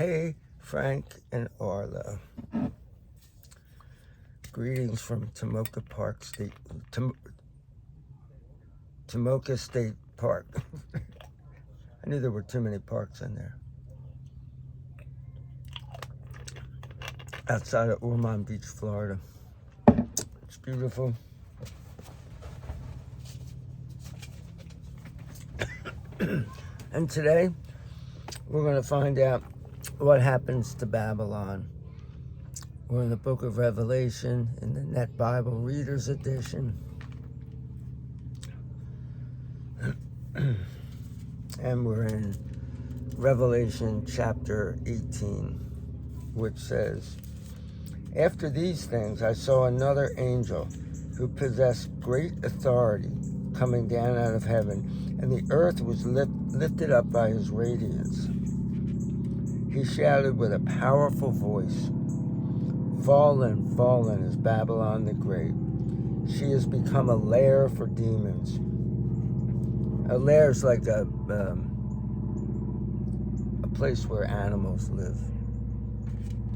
Hey, Frank and Arlo. Greetings from Tomoka State Park. I knew there were too many parks in there. Outside of Ormond Beach, Florida. It's beautiful. And today, we're going to find out what happens to Babylon. We're in the book of Revelation in the Net Bible Reader's Edition. And we're in Revelation chapter 18, which says, "After these things I saw another angel who possessed great authority coming down out of heaven, and the earth was lifted up by his radiance. He shouted with a powerful voice, 'Fallen, fallen is Babylon the Great. She has become a lair for demons.'" A lair is like a place where animals live.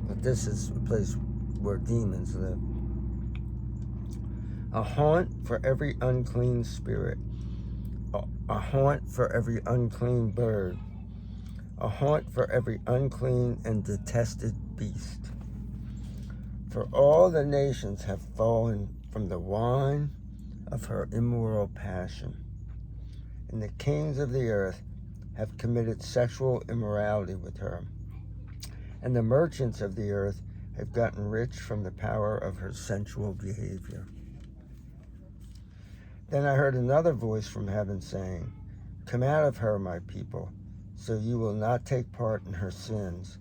But this is a place where demons live. "A haunt for every unclean spirit, a haunt for every unclean bird, a haunt for every unclean and detested beast. For all the nations have fallen from the wine of her immoral passion, and the kings of the earth have committed sexual immorality with her, and the merchants of the earth have gotten rich from the power of her sensual behavior. Then I heard another voice from heaven saying, 'Come out of her, my people, so you will not take part in her sins,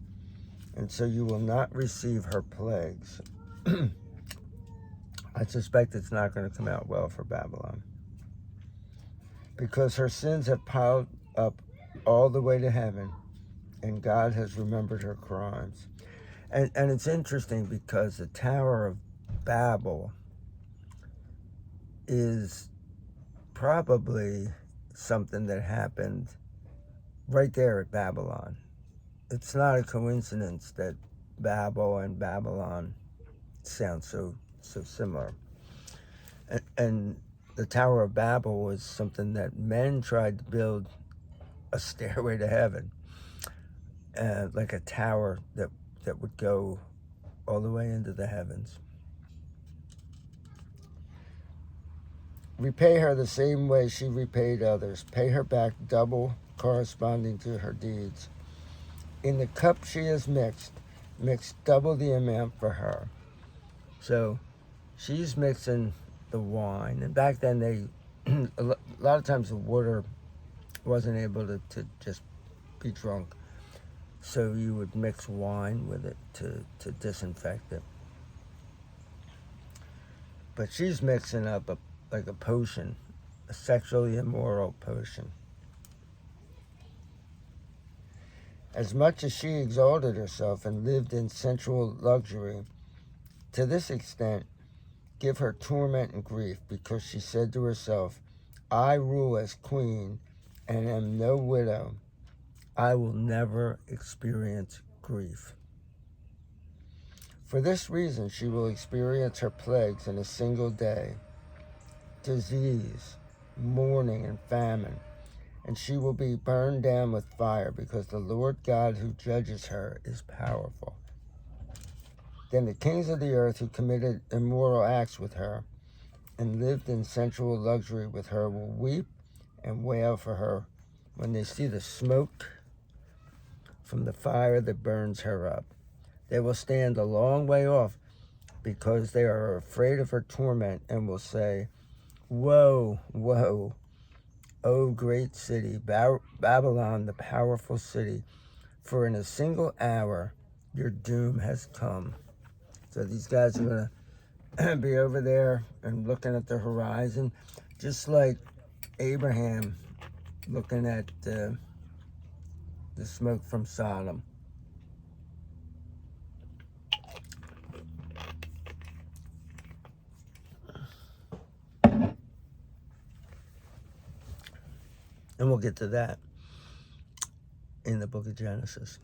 and so you will not receive her plagues.'" I suspect it's not going to come out well for Babylon, because her sins have piled up all the way to heaven, and God has remembered her crimes. And it's interesting because the Tower of Babel is probably something that happened right there at Babylon. It's not a coincidence that Babel and Babylon sound so similar. And the Tower of Babel was something that men tried to build a stairway to heaven, like a tower that would go all the way into the heavens. "Repay her the same way she repaid others. Pay her back double corresponding to her deeds. In the cup she has mix double the amount for her." So she's mixing the wine. And back then a lot of times the water wasn't able to just be drunk. So you would mix wine with it to disinfect it. But she's mixing up like a potion, a sexually immoral potion. "As much as she exalted herself and lived in sensual luxury, to this extent give her torment and grief, because she said to herself, 'I rule as queen and am no widow. I will never experience grief.' For this reason she will experience her plagues in a single day, disease, mourning, and famine, and she will be burned down with fire, because the Lord God who judges her is powerful. Then the kings of the earth who committed immoral acts with her and lived in sensual luxury with her will weep and wail for her when they see the smoke from the fire that burns her up. They will stand a long way off because they are afraid of her torment, and will say, 'Woe, woe, O great city, Babylon, the powerful city, for in a single hour your doom has come.'" So these guys are going to be over there and looking at the horizon, just like Abraham looking at the smoke from Sodom. And we'll get to that in the book of Genesis.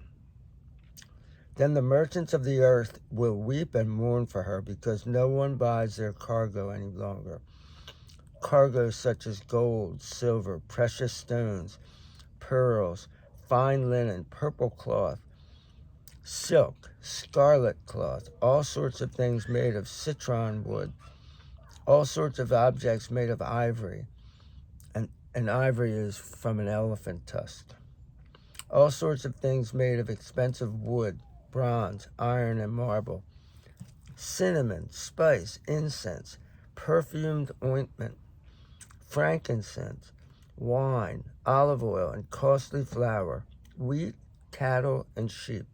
Then the merchants of the earth will weep and mourn for her, because no one buys their cargo any longer. Cargoes such as gold, silver, precious stones, pearls, fine linen, purple cloth, silk, scarlet cloth, all sorts of things made of citron wood, all sorts of objects made of ivory, and ivory is from an elephant tusk. All sorts of things made of expensive wood, bronze, iron, and marble, cinnamon, spice, incense, perfumed ointment, frankincense, wine, olive oil, and costly flour, wheat, cattle, and sheep,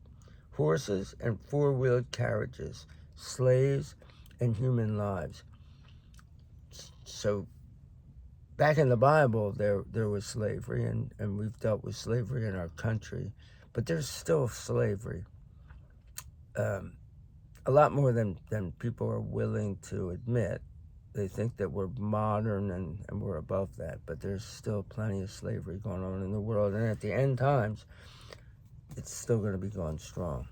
horses and four-wheeled carriages, slaves, and human lives. So back in the Bible, there was slavery, and we've dealt with slavery in our country, but there's still slavery. A lot more than people are willing to admit. They think that we're modern and we're above that, but there's still plenty of slavery going on in the world. And at the end times, it's still going to be going strong.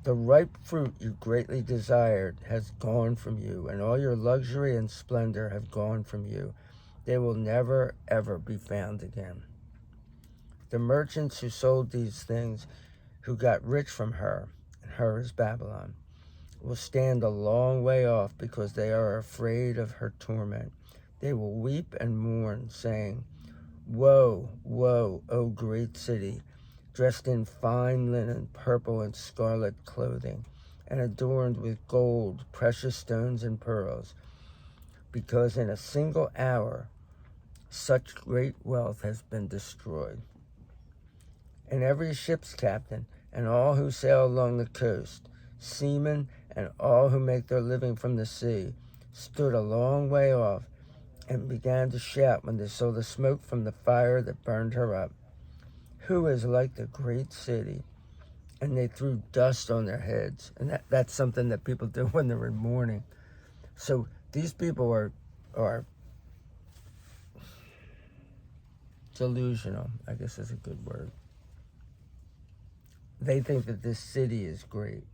The ripe fruit you greatly desired has gone from you, and all your luxury and splendor have gone from you. They will never, ever be found again. The merchants who sold these things, who got rich from her, and her is Babylon, will stand a long way off because they are afraid of her torment. They will weep and mourn, saying, "Woe, woe, O great city, dressed in fine linen, purple and scarlet clothing, and adorned with gold, precious stones, and pearls, because in a single hour such great wealth has been destroyed." And every ship's captain, and all who sail along the coast, seamen, and all who make their living from the sea, stood a long way off and began to shout when they saw the smoke from the fire that burned her up. "Who is like the great city?" And they threw dust on their heads. And that's something that people do when they're in mourning. So these people are delusional, I guess is a good word. They think that this city is great,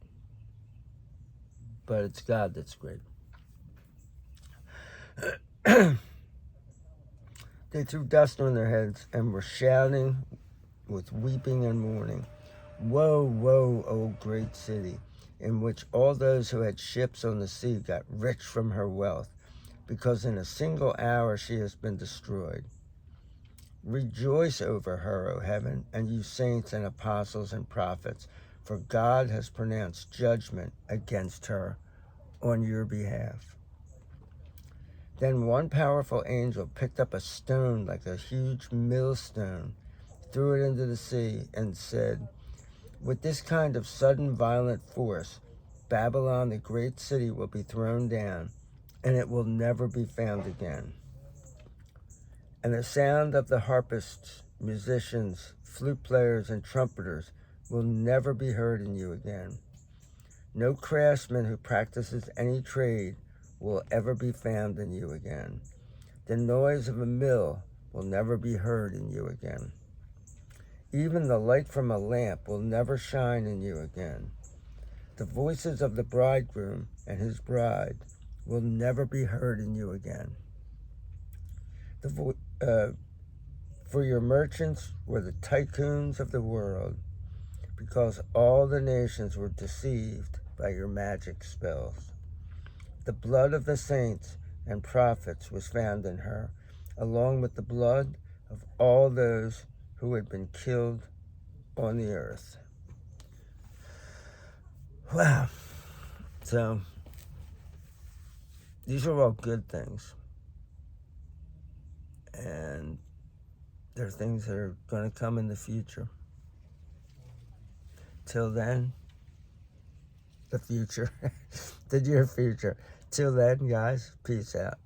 but it's God that's great. They threw dust on their heads and were shouting with weeping and mourning, "Woe, woe, O great city, in which all those who had ships on the sea got rich from her wealth, because in a single hour she has been destroyed. Rejoice over her, O heaven, and you saints and apostles and prophets, for God has pronounced judgment against her on your behalf." Then one powerful angel picked up a stone like a huge millstone, threw it into the sea, and said, "With this kind of sudden violent force, Babylon, the great city, will be thrown down, and it will never be found again. And the sound of the harpists, musicians, flute players, and trumpeters will never be heard in you again. No craftsman who practices any trade will ever be found in you again. The noise of a mill will never be heard in you again. Even the light from a lamp will never shine in you again. The voices of the bridegroom and his bride will never be heard in you again. For your merchants were the tycoons of the world, because all the nations were deceived by your magic spells. The blood of the saints and prophets was found in her, along with the blood of all those who had been killed on the earth." Wow. So, these are all good things. And there are things that are going to come in the future. Till then, the future, the near future. Till then, guys, peace out.